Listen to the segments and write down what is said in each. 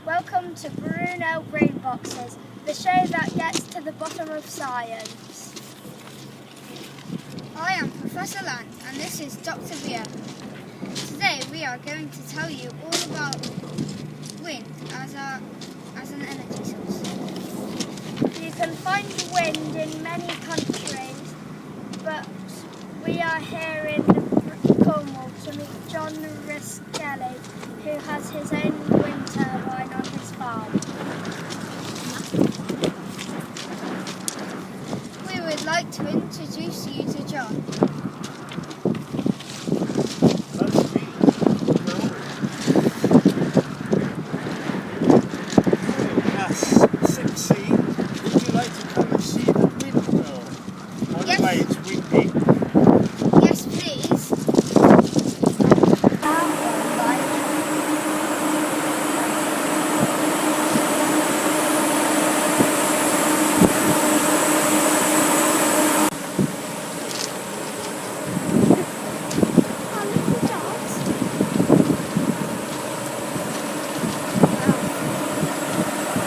Welcome to Bruno Brain Boxes, the show that gets to the bottom of science. I am Professor Lant and this is Dr. Via. Today we are going to tell you all about wind as an energy source. You can find wind in many countries, but we are here in Cornwall to meet John Reskelly, who has his own wind turbine on his farm. We would like to introduce you to John.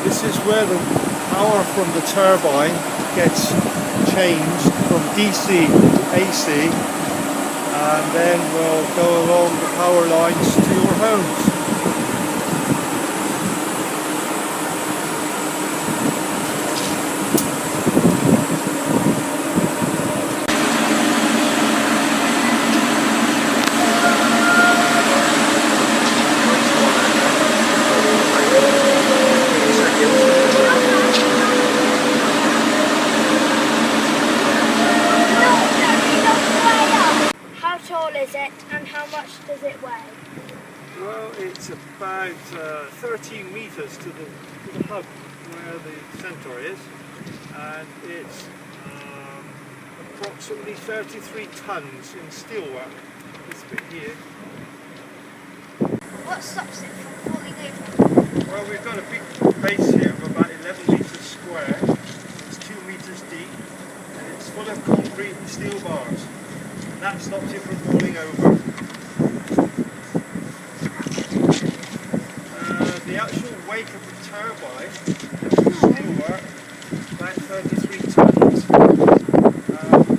This is where the power from the turbine gets changed from DC to AC, and then will go along the power lines to your homes. How tall is it and how much does it weigh? Well, it's about 13 meters to the hub where the centaur is, and it's approximately 33 tons in steelwork, this bit here. What stops it from falling over? Well, we've got a big base here of about 11 meters square. It's 2 meters deep, and it's full of concrete and steel bars. That stops it from falling over. The actual weight of the turbine, steelwork, about 33 tons.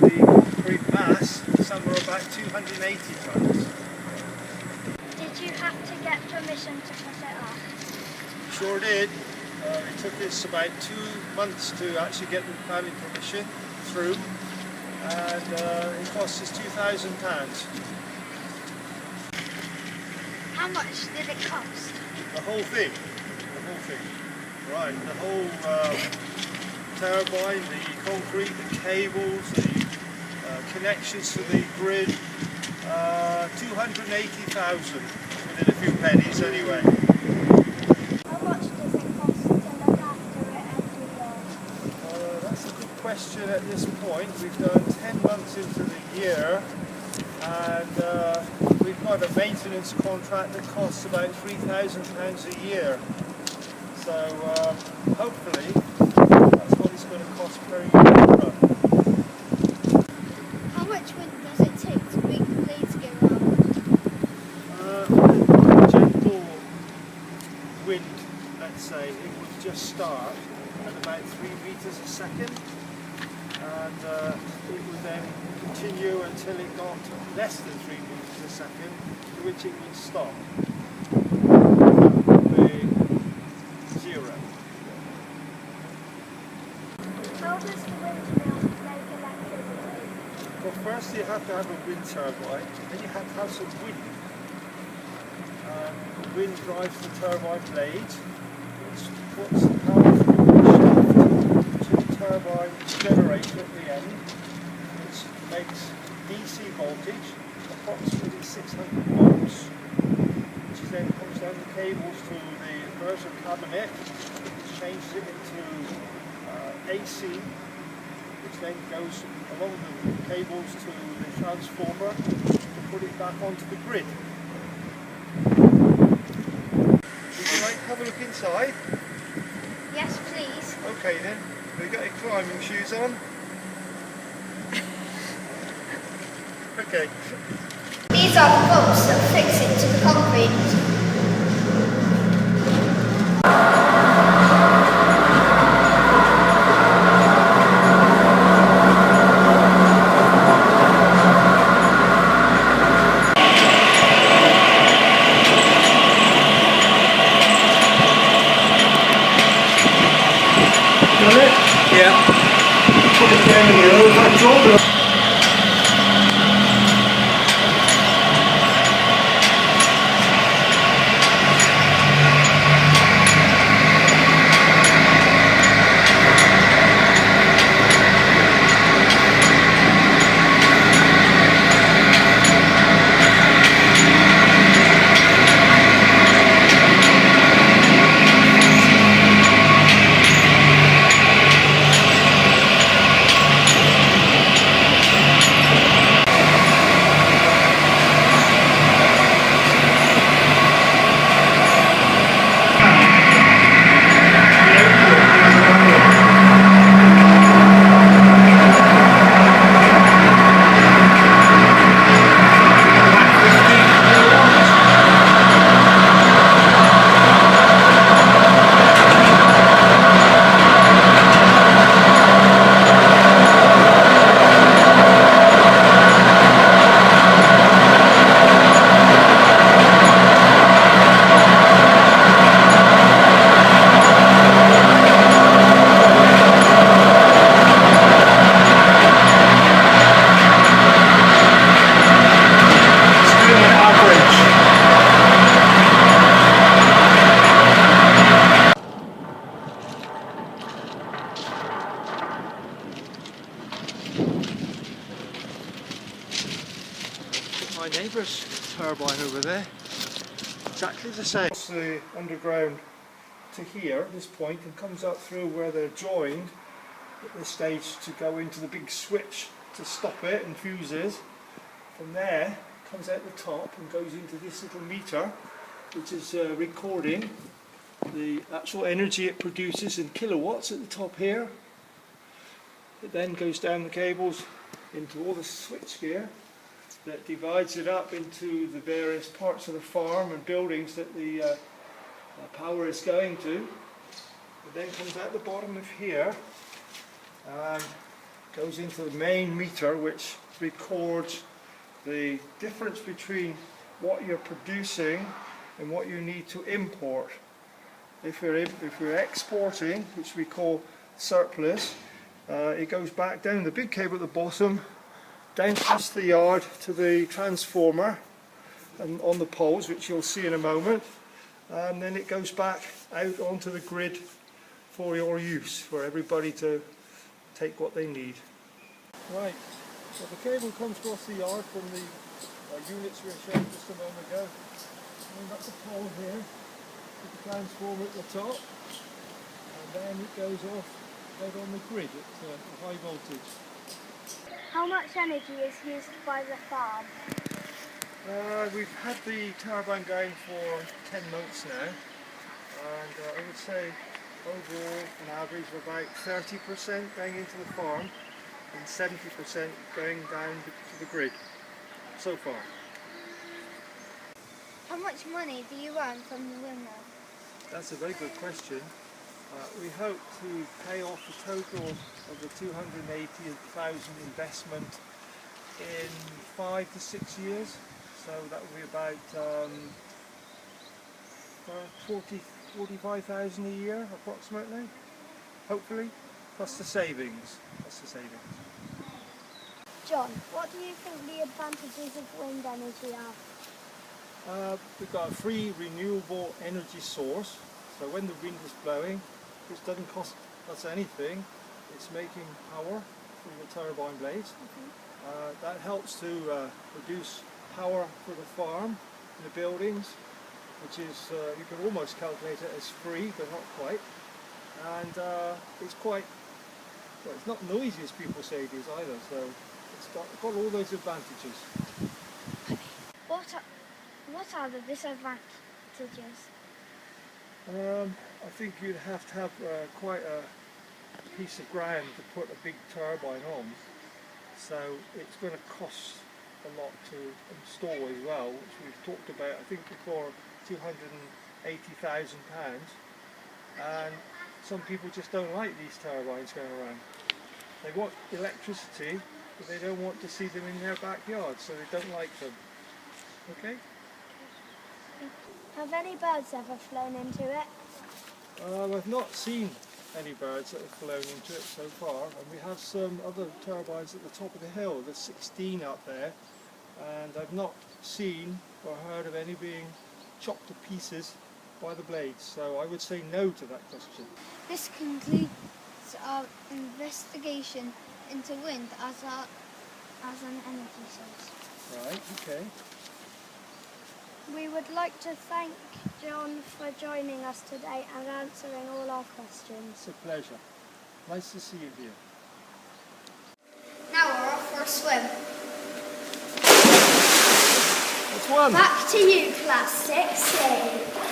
The concrete mass, somewhere about 280 tons. Did you have to get permission to put it up? Sure did. It took us about 2 months to actually get the planning permission through, and it cost us £2,000. How much did it cost? The whole thing. Right, the whole turbine, the concrete, the cables, the connections to the grid, 280,000 within a few pennies anyway. How much does it cost to look after it every year? That's a good question at this point. We've done 10 months into the year, and we've got a maintenance contract that costs about £3,000 a year. So hopefully that's what it's going to cost per year. How much wind does it take to make the blades go round? Gentle wind, let's say, it would just start at about 3 meters a second, and it would then continue until it got less than 3 meters a second, to which it would stop. That would be 0. How does the windmill make electricity? Well, first you have to have a wind turbine, then you have to have some wind. The wind drives the turbine blades, which puts the power through the shaft to the turbine generator at the end, which makes DC voltage, approximately 600 volts, which then comes down the cables to the inverter cabinet, which changes it into AC, which then goes along the cables to the transformer to put it back onto the grid. Would you like to have a look inside? Yes, please. Okay then, have you got your climbing shoes on? Okay. These are the bolts that fix it to the concrete. My neighbour's turbine over there, exactly the same. It's the underground to here at this point and comes up through where they're joined at this stage to go into the big switch to stop it and fuses. From there comes out the top and goes into this little meter which is recording the actual energy it produces in kilowatts at the top here. It then goes down the cables into all the switchgear that divides it up into the various parts of the farm and buildings that the power is going to. It then comes out the bottom of here and goes into the main meter which records the difference between what you're producing and what you need to import. If you're exporting, which we call surplus, it goes back down the big cable at the bottom, down past the yard to the transformer and on the poles, which you'll see in a moment, and then it goes back out onto the grid for your use, for everybody to take what they need. Right, so the cable comes across the yard from the units we were showing just a moment ago. We've got the pole here with the transformer at the top, and then it goes off out on the grid at a high voltage. How much energy is used by the farm? We've had the turbine going for 10 months now, and I would say overall an average of about 30% going into the farm and 70% going down to the grid so far. How much money do you earn from the windmill? That's a very good question. We hope to pay off the total of the 280,000 investment in 5 to 6 years. So that will be about 45,000 a year approximately, hopefully, plus the savings. John, what do you think the advantages of wind energy are? We've got a free renewable energy source, so when the wind is blowing, it doesn't cost us anything. It's making power from the turbine blades. That helps to produce power for the farm and the buildings, which is, you can almost calculate it as free, but not quite. And it's quite, well, it's not noisy as people say it is either, so it's got all those advantages. What are the disadvantages? I think you'd have to have quite a piece of ground to put a big turbine on, so it's going to cost a lot to install as well, which we've talked about, I think before, £280,000, and some people just don't like these turbines going around. They want electricity, but they don't want to see them in their backyard, so they don't like them. Okay? Have any birds ever flown into it? I've not seen any birds that have flown into it so far. And we have some other turbines at the top of the hill. There's 16 up there, and I've not seen or heard of any being chopped to pieces by the blades, so I would say no to that question. This concludes our investigation into wind as an energy source. Right, okay. We would like to thank John for joining us today and answering all our questions. It's a pleasure. Nice to see you here. Now we're off for a swim. Which one? Back to you, Class 6C.